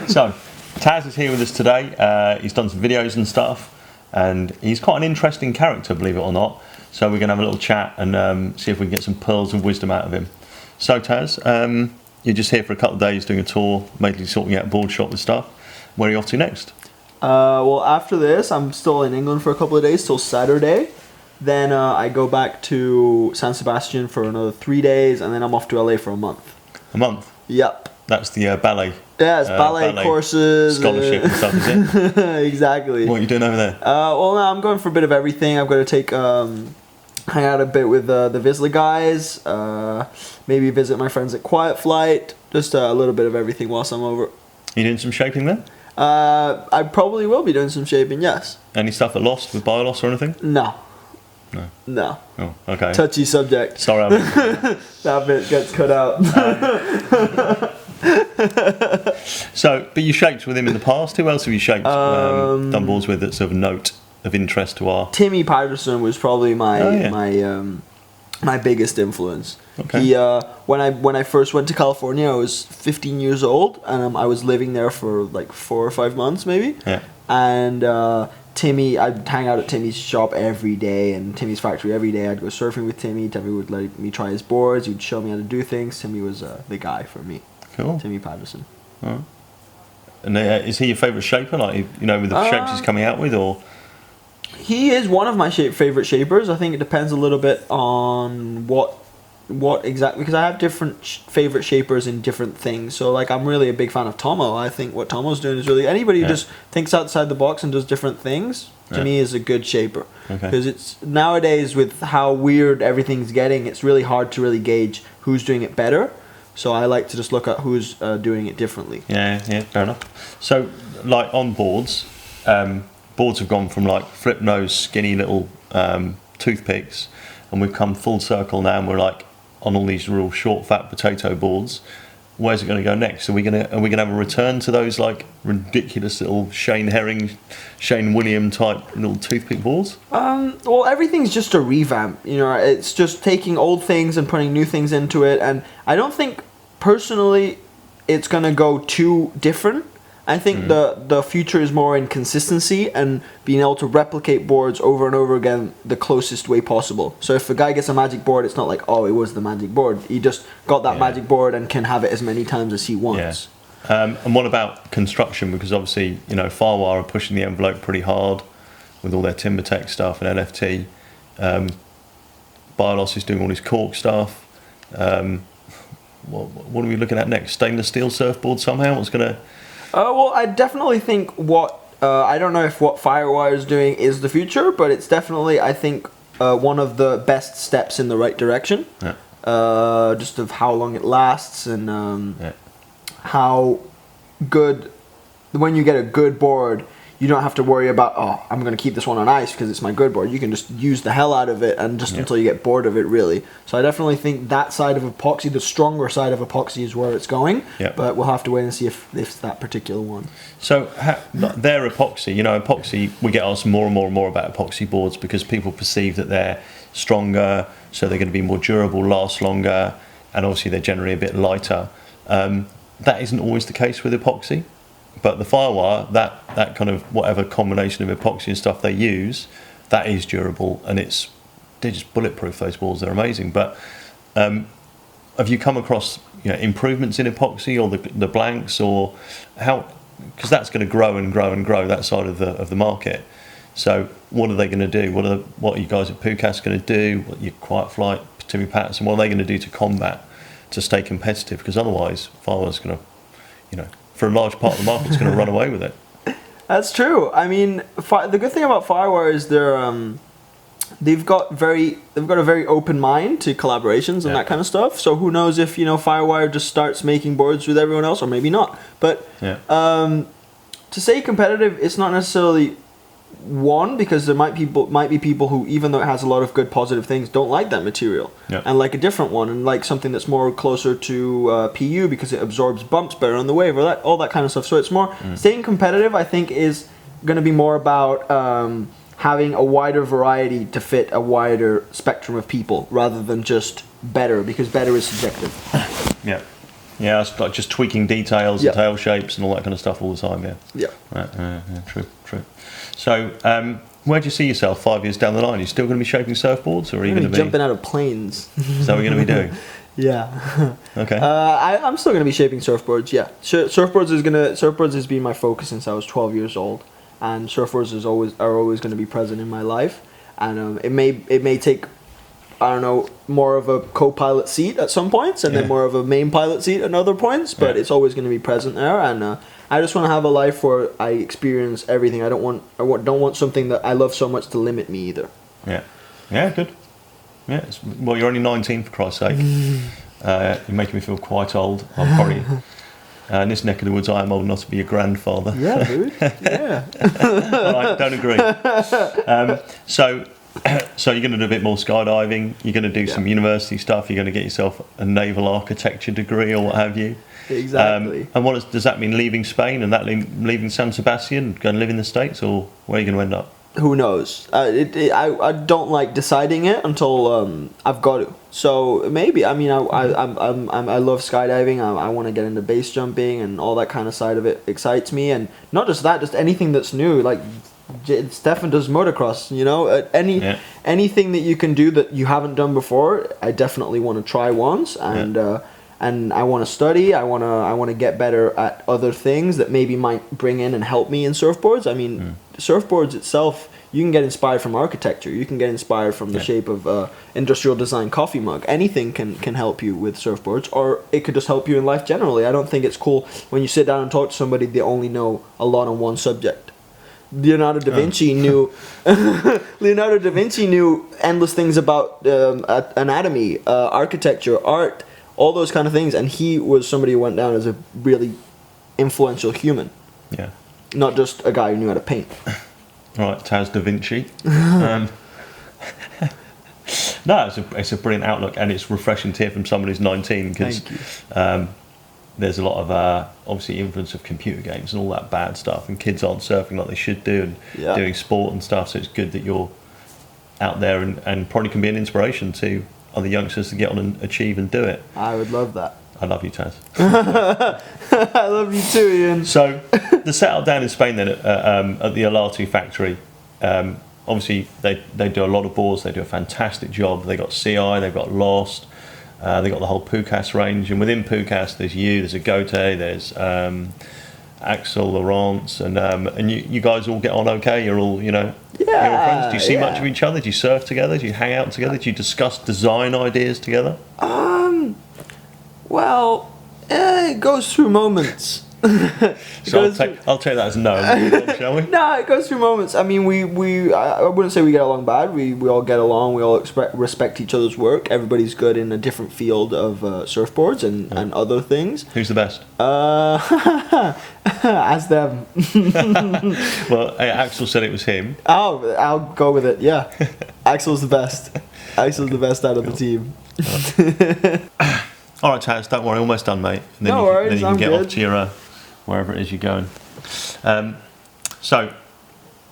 So, Taz is here with us today. He's done some videos and stuff, and he's quite an interesting character, believe it or not. So we're going to have a little chat and see if we can get some pearls of wisdom out of him. So Taz, you're just here for a couple of days doing a tour, mainly sorting out Boardshop and stuff. Where are you off to next? Well, after this, I'm still in England for a couple of days till Saturday. Then I go back to San Sebastian for another 3 days, and then I'm off to LA for a month. A month? Yep. That's the ballet. Yeah, it's ballet courses. Scholarship and stuff, is it? Exactly. What are you doing over there? Well, no, I'm going for a bit of everything. I'm going to take, hang out a bit with the Vizsla guys, maybe visit my friends at Quiet Flight, just a little bit of everything whilst I'm over. You doing some shaping there? I probably will be doing some shaping, yes. Any stuff at Lost with Bioloss or anything? No. No. Oh, okay. Touchy subject. Sorry, that bit gets cut out. So, but you shaped with him in the past. Who else have you shaped, done boards with that's of note, of interest to our... Timmy Pyzel was probably my my biggest influence. Okay. He when I first went to California, I was 15 years old, and I was living there for like 4 or 5 months maybe. Yeah. And Timmy, I'd hang out at Timmy's shop every day and Timmy's factory every day. I'd go surfing with Timmy. Timmy would let me try his boards. He'd show me how to do things. Timmy was the guy for me. Cool. Timmy Pyzel. Right. And is he your favourite shaper? Like, you know, with the shapes he's coming out with, or? He is one of my favourite shapers. I think it depends a little bit on what exactly, because I have different favourite shapers in different things. So like, I'm really a big fan of Tomo. I think what Tomo's doing is really, anybody who just thinks outside the box and does different things, to me is a good shaper. Because it's nowadays, with how weird everything's getting, it's really hard to really gauge who's doing it better. So I like to just look at who's doing it differently. Yeah, fair enough. So like on boards, boards have gone from like flip nose, skinny little toothpicks, and we've come full circle now, and we're like on all these real short, fat potato boards. Where's it going to go next? Are we going to have a return to those like ridiculous little Shane Herring, Shane William type little toothpick boards? Well, everything's just a revamp. You know, it's just taking old things and putting new things into it. And I don't think personally it's going to go too different. I think the future is more in consistency and being able to replicate boards over and over again the closest way possible. So if a guy gets a magic board, it's not like, oh, it was the magic board. He just got that magic board and can have it as many times as he wants. Yeah. And what about construction? Because obviously, you know, Firewire are pushing the envelope pretty hard with all their TimberTech stuff and LFT. Bioloss is doing all his cork stuff. What are we looking at next? Stainless steel surfboard somehow? What's going to... Well, I definitely think I don't know if what Firewire is doing is the future, but it's definitely, I think, one of the best steps in the right direction. Yeah. Just of how long it lasts and how good, when you get a good board, you don't have to worry about, oh, I'm going to keep this one on ice because it's my good board. You can just use the hell out of it and just until you get bored of it, really. So I definitely think that side of epoxy, the stronger side of epoxy, is where it's going. Yeah. But we'll have to wait and see if it's that particular one. So their epoxy, you know, epoxy, we get asked more and more about epoxy boards because people perceive that they're stronger, so they're going to be more durable, last longer, and obviously they're generally a bit lighter. That isn't always the case with epoxy. But the Firewire, that kind of whatever combination of epoxy and stuff they use, that is durable, and they're just bulletproof, those boards. They're amazing. But have you come across, you know, improvements in epoxy or the blanks, or how? Because that's going to grow and grow and grow, that side of the market. So what are they going to do? What are you guys at Pukas going to do? What your Quiet Flight, Timmy Patterson, what are they going to do to combat, to stay competitive? Because otherwise, Firewire's going to, you know, for a large part of the market, it's going to run away with it. That's true. I mean, the good thing about Firewire is they've got a very open mind to collaborations and that kind of stuff. So who knows if, you know, Firewire just starts making boards with everyone else, or maybe not. But to say competitive, it's not necessarily one, because there might be people who, even though it has a lot of good positive things, don't like that material and like a different one, and like something that's more closer to PU because it absorbs bumps better on the wave, or all that kind of stuff. So it's more staying competitive, I think, is going to be more about having a wider variety to fit a wider spectrum of people rather than just better, because better is subjective. Yeah. Yeah, it's like just tweaking details Yeah. and tail shapes and all that kind of stuff all the time. Yeah. Yeah. Right, yeah, true. So, where do you see yourself 5 years down the line? Are you still going to be shaping surfboards, or are you going to be jumping out of planes? Is that what you're going to be doing? Yeah. Okay. I'm still gonna be shaping surfboards. Yeah, surfboards has been my focus since I was 12 years old, and surfboards are always gonna be present in my life. And it may take, I don't know, more of a co-pilot seat at some points, and then more of a main pilot seat at other points. But it's always gonna be present there, and I just want to have a life where I experience everything. I don't want something that I love so much to limit me either. Yeah. Yeah. Good. Yeah, well, you're only 19, for Christ's sake. You're making me feel quite old. I'm probably, in this neck of the woods, I am old enough to be a grandfather. Yeah, dude. Yeah. I don't agree. So you're going to do a bit more skydiving. You're going to do some university stuff. You're going to get yourself a naval architecture degree or what have you. Exactly. And does that mean leaving Spain and leaving San Sebastian, going to live in the States, or where are you going to end up? Who knows? I don't like deciding it until I've got to. So maybe, I mean, I love skydiving. I want to get into base jumping, and all that kind of side of it excites me. And not just that, just anything that's new. Like Stefan does motocross. You know, anything that you can do that you haven't done before, I definitely want to try once. And and I want to study. I want to get better at other things that maybe might bring in and help me in surfboards. I mean, surfboards itself, you can get inspired from architecture. You can get inspired from the shape of industrial design coffee mug. Anything can help you with surfboards, or it could just help you in life generally. I don't think it's cool when you sit down and talk to somebody they only know a lot on one subject. Leonardo da Vinci knew endless things about anatomy, architecture, art, all those kind of things, and he was somebody who went down as a really influential human. Yeah. Not just a guy who knew how to paint. Right, Taz da Vinci. No, it's a brilliant outlook, and it's refreshing to hear from someone who's 19, because there's a lot of obviously influence of computer games and all that bad stuff, and kids aren't surfing like they should do, and doing sport and stuff. So it's good that you're out there and probably can be an inspiration to other youngsters to get on and achieve and do it. I would love that. I love you, Taz. I love you too, Ian. So the setup down in Spain then at the Alatu factory, obviously they do a lot of boards. They do a fantastic job. They got CI, they've got Lost, they got the whole Pucas range, and within Pucas there's there's Agote, there's Axel, Laurence, and you guys all get on okay. You're all you're all friends. Do you see much of each other? Do you surf together? Do you hang out together? Do you discuss design ideas together? Well, it goes through moments. So I'll take that as no, shall we? No, it goes through moments. I mean, I wouldn't say we get along bad. We all get along. We all respect each other's work. Everybody's good in a different field of surfboards and other things. Who's the best? Ask them. Well, Axel said it was him. Oh, I'll go with it. Yeah, Axel's the best. Axel's the best out of the team. All right, Taz, don't worry, almost done, mate. And then no worries, then you can I'm get good. off to your wherever it is you're going. So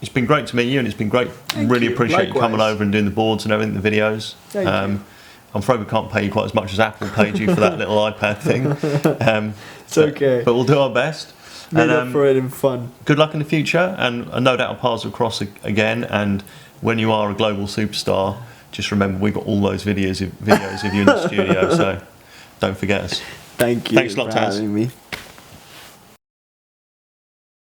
it's been great to meet you, and it's been great. Really appreciate you coming over and doing the boards and everything, the videos. Thank you. I'm afraid we can't pay you quite as much as Apple paid you for that little iPad thing. It's okay. But we'll do our best. Made up for it in fun. Good luck in the future, and no doubt our paths will cross again. And when you are a global superstar, just remember we've got all those videos of you in the studio. So don't forget us. Thank you. Thanks a lot, for Taz. having me.